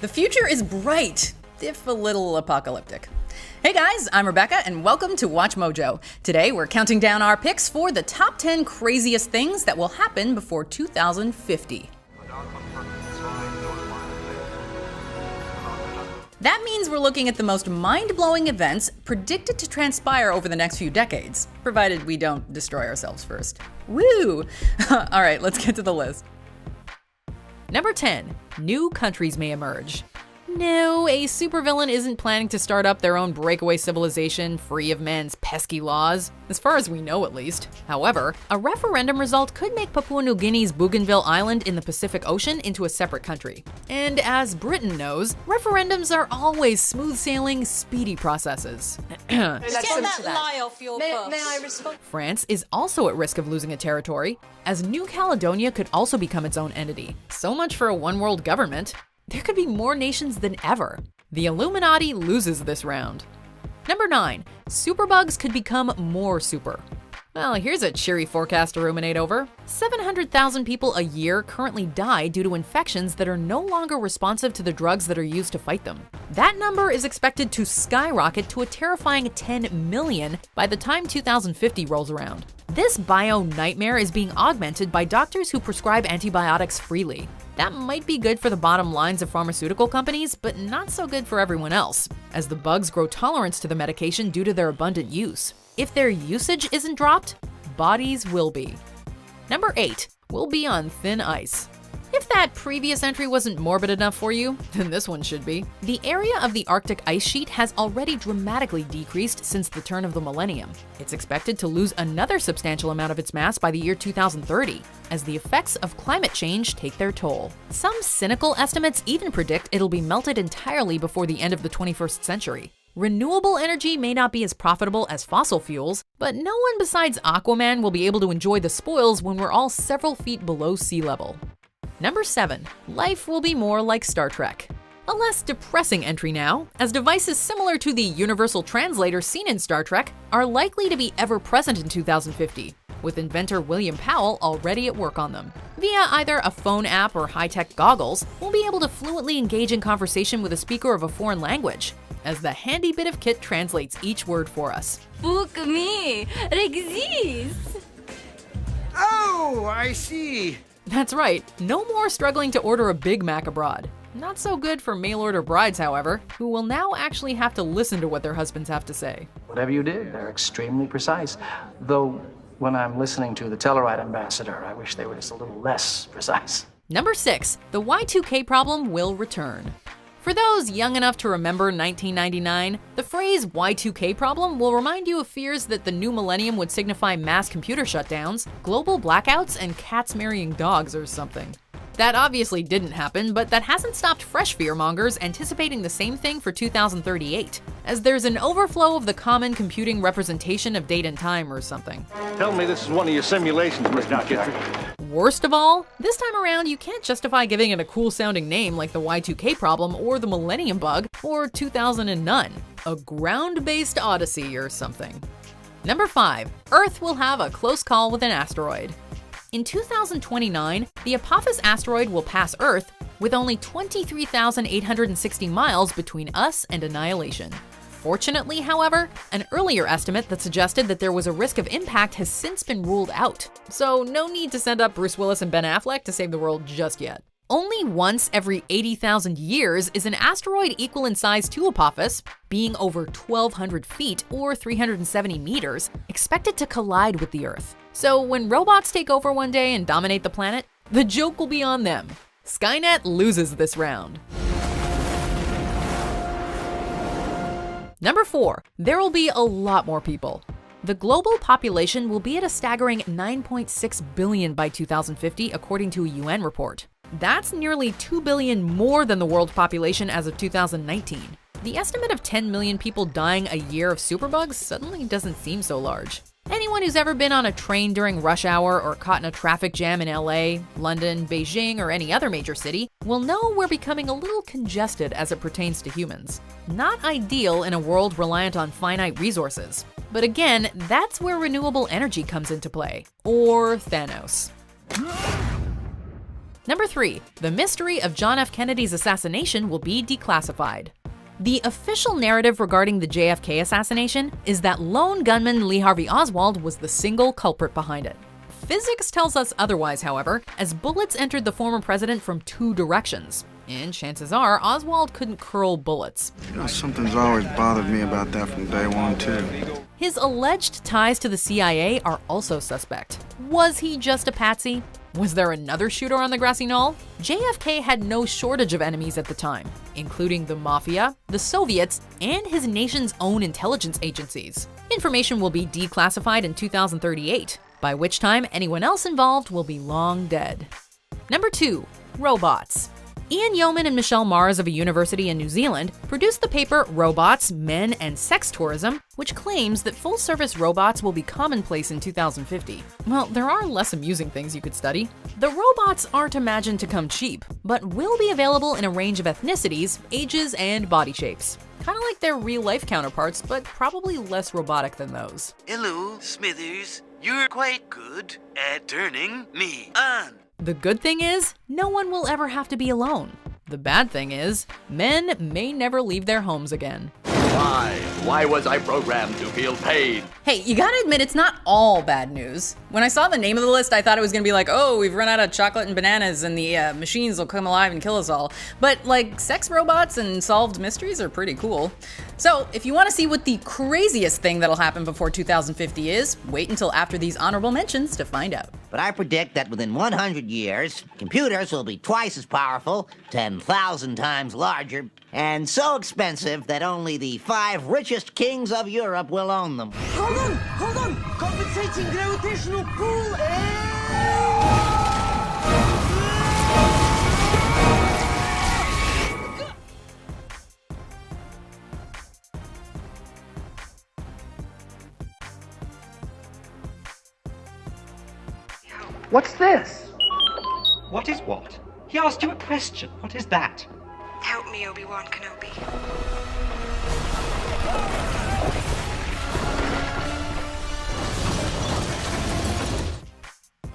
The future is bright, if a little apocalyptic. Hey guys, I'm Rebecca and welcome to WatchMojo. Today we're counting down our picks for the top 10 craziest things that will happen before 2050. That means we're looking at the most mind-blowing events predicted to transpire over the next few decades, provided we don't destroy ourselves first. Woo! All right, let's get to the list. Number 10. New countries may emerge. No, a supervillain isn't planning to start up their own breakaway civilization free of man's pesky laws, as far as we know at least. However, a referendum result could make Papuanuguinea's Bougainville Island in the Pacific Ocean into a separate country. And as Britain knows, referendums are always smooth-sailing, speedy processes. Get that lie off your bus. May I respond? France is also at risk of losing a territory, as New Caledonia could also become its own entity. So much for a one-world government. There could be more nations than ever. The Illuminati loses this round. Number 9. Superbugs could become more super. Well, here's a cheery forecast to ruminate over. 700,000 people a year currently die due to infections that are no longer responsive to the drugs that are used to fight them. That number is expected to skyrocket to a terrifying 10 million by the time 2050 rolls around. This bio-nightmare is being augmented by doctors who prescribe antibiotics freely. That might be good for the bottom lines of pharmaceutical companies, but not so good for everyone else, as the bugs grow tolerance to the medication due to their abundant use. If their usage isn't dropped, bodies will be. Number 8. We'll be on thin ice. If that previous entry wasn't morbid enough for you, then this one should be. The area of the Arctic ice sheet has already dramatically decreased since the turn of the millennium. It's expected to lose another substantial amount of its mass by the year 2030, as the effects of climate change take their toll. Some cynical estimates even predict it'll be melted entirely before the end of the 21st century. Renewable energy may not be as profitable as fossil fuels, but no one besides Aquaman will be able to enjoy the spoils when we're all several feet below sea level. Number 7. Life will be more like Star Trek. A less depressing entry now, as devices similar to the universal translator seen in Star Trek are likely to be ever present in 2050, with inventor William Powell already at work on them. Via either a phone app or high-tech goggles, we'll be able to fluently engage in conversation with a speaker of a foreign language, as the handy bit of kit translates each word for us. Book me, exist. Oh, I see. That's right, no more struggling to order a Big Mac abroad. Not so good for mail-order brides, however, who will now actually have to listen to what their husbands have to say. Whatever you did, they're extremely precise. Though, when I'm listening to the Telluride ambassador, I wish they were just a little less precise. Number 6. The Y2K problem will return. For those young enough to remember 1999, the phrase Y2K problem will remind you of fears that the new millennium would signify mass computer shutdowns, global blackouts, and cats marrying dogs or something. That obviously didn't happen, but that hasn't stopped fresh fearmongers anticipating the same thing for 2038, as there's an overflow of the common computing representation of date and time or something. Tell me this is one of your simulations, Mr. Kittredge. Worst of all, this time around you can't justify giving it a cool-sounding name like the Y2K problem or the Millennium Bug or 2009, a ground-based odyssey or something. Number 5. Earth will have a close call with an asteroid. In 2029, the Apophis asteroid will pass Earth with only 23,860 miles between us and annihilation. Fortunately, however, an earlier estimate that suggested that there was a risk of impact has since been ruled out, so no need to send up Bruce Willis and Ben Affleck to save the world just yet. Only once every 80,000 years is an asteroid equal in size to Apophis, being over 1,200 feet or 370 meters, expected to collide with the Earth. So when robots take over one day and dominate the planet, the joke will be on them. Skynet loses this round. Number 4. There will be a lot more people. The global population will be at a staggering 9.6 billion by 2050, according to a UN report. That's nearly 2 billion more than the world population as of 2019. The estimate of 10 million people dying a year of superbugs suddenly doesn't seem so large. Anyone who's ever been on a train during rush hour or caught in a traffic jam in LA, London, Beijing, or any other major city will know we're becoming a little congested as it pertains to humans. Not ideal in a world reliant on finite resources. But again, that's where renewable energy comes into play. Or Thanos. Number 3. The mystery of John F. Kennedy's assassination will be declassified. The official narrative regarding the JFK assassination is that lone gunman Lee Harvey Oswald was the single culprit behind it. Physics tells us otherwise, however, as bullets entered the former president from 2 directions. And chances are, Oswald couldn't curl bullets. You know, something's always bothered me about that from day one, too. His alleged ties to the CIA are also suspect. Was he just a patsy? Was there another shooter on the grassy knoll? JFK had no shortage of enemies at the time, including the Mafia, the Soviets, and his nation's own intelligence agencies. Information will be declassified in 2038, by which time anyone else involved will be long dead. Number 2. Robots. Ian Yeoman and Michelle Mars of a university in New Zealand produced the paper Robots, Men, and Sex Tourism, which claims that full-service robots will be commonplace in 2050. Well, there are less amusing things you could study. The robots aren't imagined to come cheap, but will be available in a range of ethnicities, ages, and body shapes. Kind of like their real-life counterparts, but probably less robotic than those. Hello, Smithers. You're quite good at turning me on. The good thing is, no one will ever have to be alone. The bad thing is, men may never leave their homes again. Why was I programmed to feel pain? Hey, you gotta admit, it's not all bad news. When I saw the name of the list, I thought it was gonna be like, oh, we've run out of chocolate and bananas and the machines will come alive and kill us all. But like, sex robots and solved mysteries are pretty cool. So if you wanna see what the craziest thing that'll happen before 2050 is, wait until after these honorable mentions to find out. But I predict that within 100 years, computers will be twice as powerful, 10,000 times larger, and so expensive that only the 5 richest kings of Europe will own them. Hold on! Compensating gravitational pull What's this? What is what? He asked you a question. What is that? Help me, Obi-Wan Kenobi.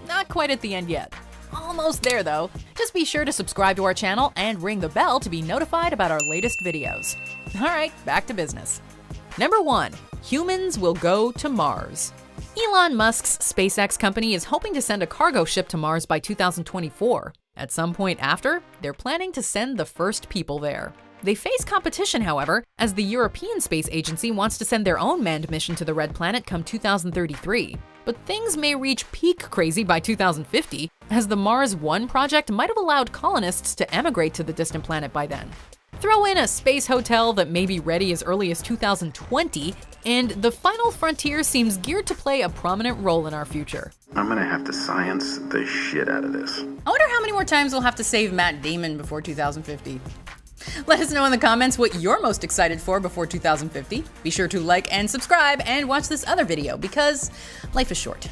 Not quite at the end yet. Almost there though. Just be sure to subscribe to our channel and ring the bell to be notified about our latest videos. Alright, back to business. Number 1. Humans will go to Mars. Elon Musk's SpaceX company is hoping to send a cargo ship to Mars by 2024. At some point after, they're planning to send the first people there. They face competition, however, as the European Space Agency wants to send their own manned mission to the Red Planet come 2033. But things may reach peak crazy by 2050, as the Mars One project might have allowed colonists to emigrate to the distant planet by then. Throw in a space hotel that may be ready as early as 2020, and the final frontier seems geared to play a prominent role in our future. I'm gonna have to science the shit out of this. I wonder how many more times we'll have to save Matt Damon before 2050. Let us know in the comments what you're most excited for before 2050. Be sure to like and subscribe and watch this other video because life is short.